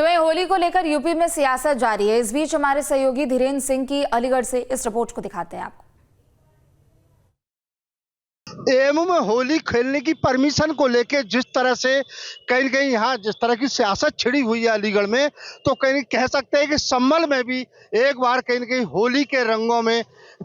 तो वहीं होली को लेकर यूपी में सियासत जारी है। इस बीच हमारे सहयोगी धीरेन्द्र सिंह की अलीगढ़ से इस रिपोर्ट को दिखाते हैं आपको। एएमयू में होली खेलने की परमिशन को लेके जिस तरह से कहीं न कहीं यहाँ जिस तरह की सियासत छिड़ी हुई है अलीगढ़ में, तो कहीं कह सकते हैं कि संभल में भी एक बार कहीं न कहीं होली के रंगों में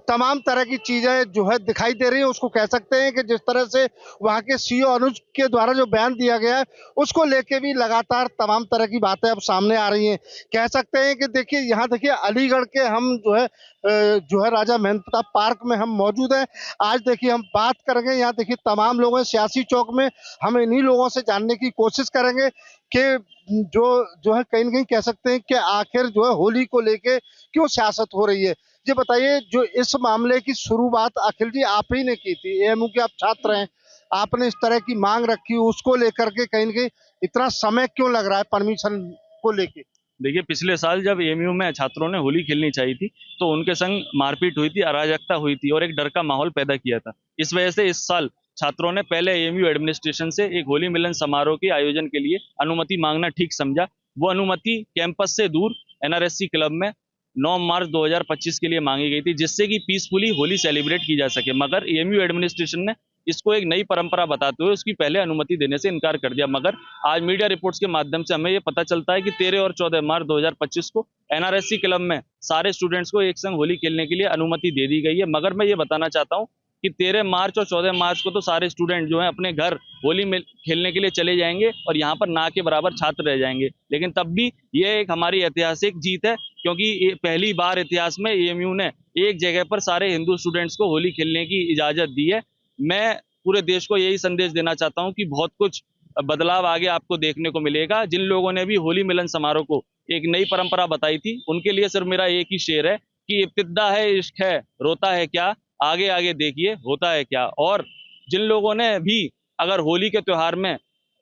तमाम तरह की चीज़ें जो है दिखाई दे रही हैं। उसको कह सकते हैं कि जिस तरह से वहाँ के सीओ अनुज के द्वारा जो बयान दिया गया है, उसको लेके भी लगातार तमाम तरह की बातें अब सामने आ रही हैं। कह सकते हैं कि देखिए यहाँ देखिए अलीगढ़ के हम जो है राजा महेंद्र प्रताप पार्क में हम मौजूद हैं। आज देखिए हम बात करेंगे, यहाँ देखिए तमाम लोग हैं सियासी चौक में। हम इन्हीं लोगों से जानने की कोशिश करेंगे कि जो है कहीं न कहीं कह सकते हैं कि आखिर जो है होली को लेके क्यों सियासत हो रही है। ये बताइए, जो इस मामले की शुरुआत अखिल जी आप ही ने की थी, एएमयू के आप छात्र हैं, आपने इस तरह की मांग रखी, उसको लेकर के कहीं न कहीं इतना समय क्यों लग रहा है परमिशन को लेके? देखिए, पिछले साल जब एएमयू में छात्रों ने होली खेलनी चाहिए थी तो उनके संग मारपीट हुई थी, अराजकता हुई थी और एक डर का माहौल पैदा किया था। इस वजह से इस साल छात्रों ने पहले एएमयू एडमिनिस्ट्रेशन से एक होली मिलन समारोह के आयोजन के लिए अनुमति मांगना ठीक समझा। वो अनुमति कैंपस से दूर एनआरएससी क्लब में 9 मार्च 2025 के लिए मांगी गई थी, जिससे कि पीसफुली होली सेलिब्रेट की जा सके। मगर एएमयू एडमिनिस्ट्रेशन ने इसको एक नई परंपरा बताते हुए उसकी पहले अनुमति देने से इनकार कर दिया। मगर आज मीडिया रिपोर्ट्स के माध्यम से हमें ये पता चलता है कि 13 और 14 मार्च 2025 को एनआरएससी क्लब में सारे स्टूडेंट्स को एक संग होली खेलने के लिए अनुमति दे दी गई है। मगर मैं ये बताना चाहता हूँ कि 13 मार्च और 14 मार्च को तो सारे स्टूडेंट जो हैं अपने घर होली में खेलने के लिए चले जाएंगे और यहाँ पर ना के बराबर छात्र रह जाएंगे। लेकिन तब भी ये एक हमारी ऐतिहासिक जीत है, क्योंकि पहली बार इतिहास में एएमयू ने एक जगह पर सारे हिंदू स्टूडेंट्स को होली खेलने की इजाजत दी है। मैं पूरे देश को यही संदेश देना चाहता हूं कि बहुत कुछ बदलाव आगे आपको देखने को मिलेगा। जिन लोगों ने भी होली मिलन समारोह को एक नई परंपरा बताई थी, उनके लिए सिर्फ मेरा एक ही शेर है कि इब्तिदा है इश्क है रोता है क्या, आगे आगे देखिए होता है क्या। और जिन लोगों ने भी अगर होली के त्योहार में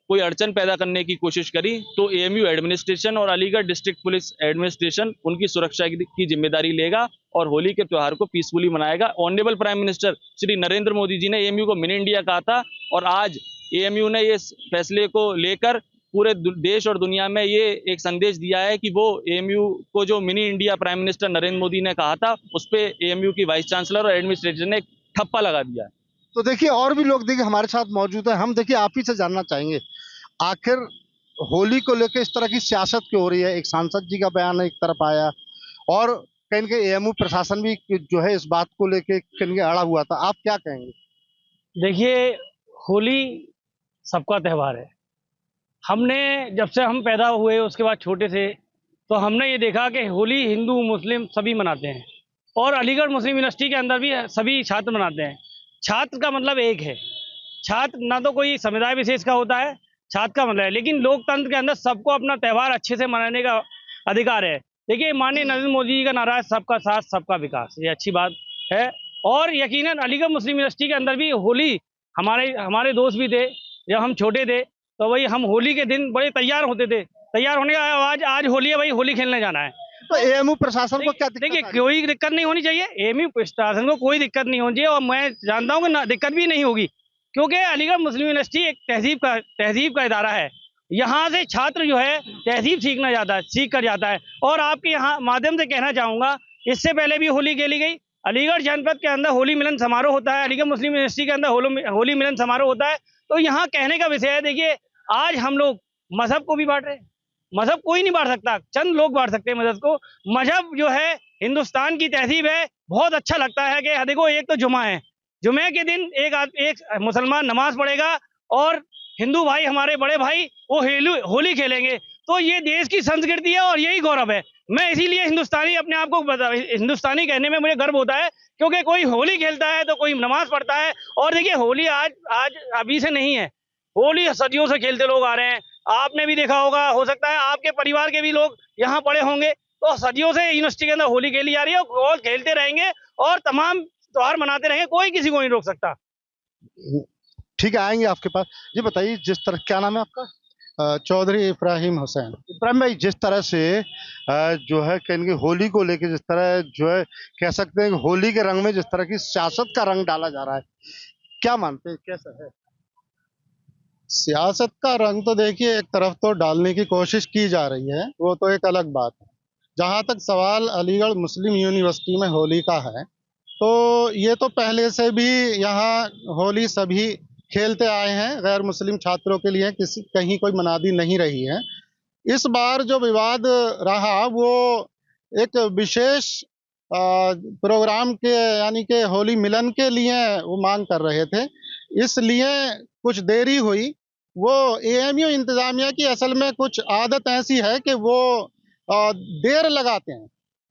कोई अड़चन पैदा करने की कोशिश करी तो एएमयू एडमिनिस्ट्रेशन और अलीगढ़ डिस्ट्रिक्ट पुलिस एडमिनिस्ट्रेशन उनकी सुरक्षा की जिम्मेदारी लेगा और होली के त्योहार को पीसफुली मनाएगा। Honourable prime minister Shri Narendra Modi ji ने एएमयू को मिनी इंडिया कहा था और आज एएमयू ने इस फैसले को लेकर पूरे देश और दुनिया में ये एक संदेश दिया है कि वो एएमयू को जो mini India prime minister Narendra Modi ने कहा था उस पर एएमयू की वाइस चांसलर और एडमिनिस्ट्रेशन ने ठप्पा लगा दिया है। तो देखिए और भी लोग देखिए हमारे साथ मौजूद है। हम देखिए आप ही से जानना चाहेंगे, आखिर होली को लेकर इस तरह की सियासत क्यों हो रही है? एक सांसद जी का बयान एक तरफ आया और कहीं न कहीं एएमयू प्रशासन भी जो है इस बात को लेके कहीं न कहीं अड़ा हुआ था। आप क्या कहेंगे? देखिए, होली सबका त्यौहार है। हमने जब से हम पैदा हुए उसके बाद छोटे से तो हमने ये देखा कि होली हिंदू मुस्लिम सभी मनाते हैं और अलीगढ़ मुस्लिम यूनिवर्सिटी के अंदर भी सभी छात्र मनाते हैं। छात्र का मतलब एक है, छात्र ना तो कोई समुदाय विशेष का होता है, छात्र का मतलब है, लेकिन लोकतंत्र के अंदर सबको अपना त्यौहार अच्छे से मनाने का अधिकार है। देखिए, माननीय नरेंद्र मोदी जी का नारा है सबका साथ सबका विकास, ये अच्छी बात है। और यकीनन अलीगढ़ मुस्लिम यूनिवर्सिटी के अंदर भी होली हमारे दोस्त भी थे। जब हम छोटे थे तो वही हम होली के दिन बड़े तैयार होते थे, तैयार होने का आज होली है, भाई होली खेलने जाना है। तो एएमयू प्रशासन को क्या दिक्कत देखिए, आ रही है? कोई दिक्कत नहीं होनी चाहिए, एएमयू प्रशासन को कोई दिक्कत नहीं होनी चाहिए और मैं जानता हूँ कि ना दिक्कत भी नहीं होगी, क्योंकि अलीगढ़ मुस्लिम यूनिवर्सिटी एक तहजीब का इदारा है। यहाँ से छात्र जो है तहजीब सीख कर जाता है। और आपके यहाँ माध्यम से कहना चाहूँगा, इससे पहले भी होली खेली गई। अलीगढ़ जनपद के अंदर होली मिलन समारोह होता है, अलीगढ़ मुस्लिम यूनिवर्सिटी के अंदर होली मिलन समारोह होता है। तो यहाँ कहने का विषय है, देखिए आज हम लोग मजहब को भी बांट रहे हैं। मजहब कोई नहीं बांट सकता, चंद लोग बांट सकते हैं मजहब को। मजहब जो है हिंदुस्तान की तहजीब है। बहुत अच्छा लगता है कि देखो, एक तो जुमा है, जुमे के दिन एक मुसलमान नमाज पढ़ेगा और हिंदू भाई हमारे बड़े भाई वो होली खेलेंगे। तो ये देश की संस्कृति है और यही गौरव है। मैं इसीलिए हिंदुस्तानी अपने आप को हिंदुस्तानी कहने में मुझे गर्व होता है, क्योंकि कोई होली खेलता है तो कोई नमाज पढ़ता है। और देखिए, होली आज अभी से नहीं है, होली सदियों से खेलते लोग आ रहे हैं। आपने भी देखा होगा, हो सकता है आपके परिवार के भी लोग यहाँ पढ़े होंगे। तो सदियों से यूनिवर्सिटी के अंदर होली खेली जा रही है और खेलते रहेंगे और तमाम त्योहार मनाते रहेंगे, कोई किसी को नहीं रोक सकता। ठीक है, आएंगे आपके पास। ये बताइए, जिस तरह क्या नाम है आपका? चौधरी इब्राहिम हुसैन। इब्राहिम भाई, जिस तरह से जो है कहेंगे होली को लेके जिस तरह जो है कह सकते हैं होली के रंग में जिस तरह की सियासत का रंग डाला जा रहा है, क्या मानते हैं, कैसा है? सियासत का रंग तो देखिए एक तरफ तो डालने की कोशिश की जा रही है, वो तो एक अलग बात है। जहाँ तक सवाल अलीगढ़ मुस्लिम यूनिवर्सिटी में होली का है, तो ये तो पहले से भी यहाँ होली सभी खेलते आए हैं, गैर मुस्लिम छात्रों के लिए किसी कहीं कोई मनादी नहीं रही है। इस बार जो विवाद रहा वो एक विशेष प्रोग्राम के यानी कि होली मिलन के लिए वो मांग कर रहे थे, इसलिए कुछ देरी हुई। वो एएमयू इंतजामिया की असल में कुछ आदत ऐसी है कि वो देर लगाते हैं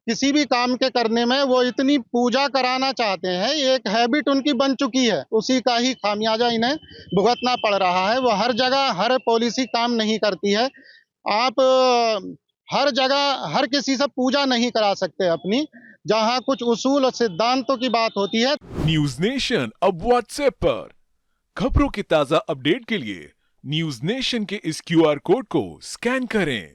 किसी भी काम के करने में, वो इतनी पूजा कराना चाहते हैं, ये एक हैबिट उनकी बन चुकी है, उसी का ही खामियाजा इन्हें भुगतना पड़ रहा है। वो हर जगह हर पॉलिसी काम नहीं करती है। आप हर जगह हर किसी से पूजा नहीं करा सकते अपनी, जहां कुछ उसूल और सिद्धांतों की बात होती है। न्यूज नेशन अब व्हाट्सएप पर खबरों की ताजा अपडेट के लिए न्यूज नेशन के इस क्यूआर कोड को स्कैन करें।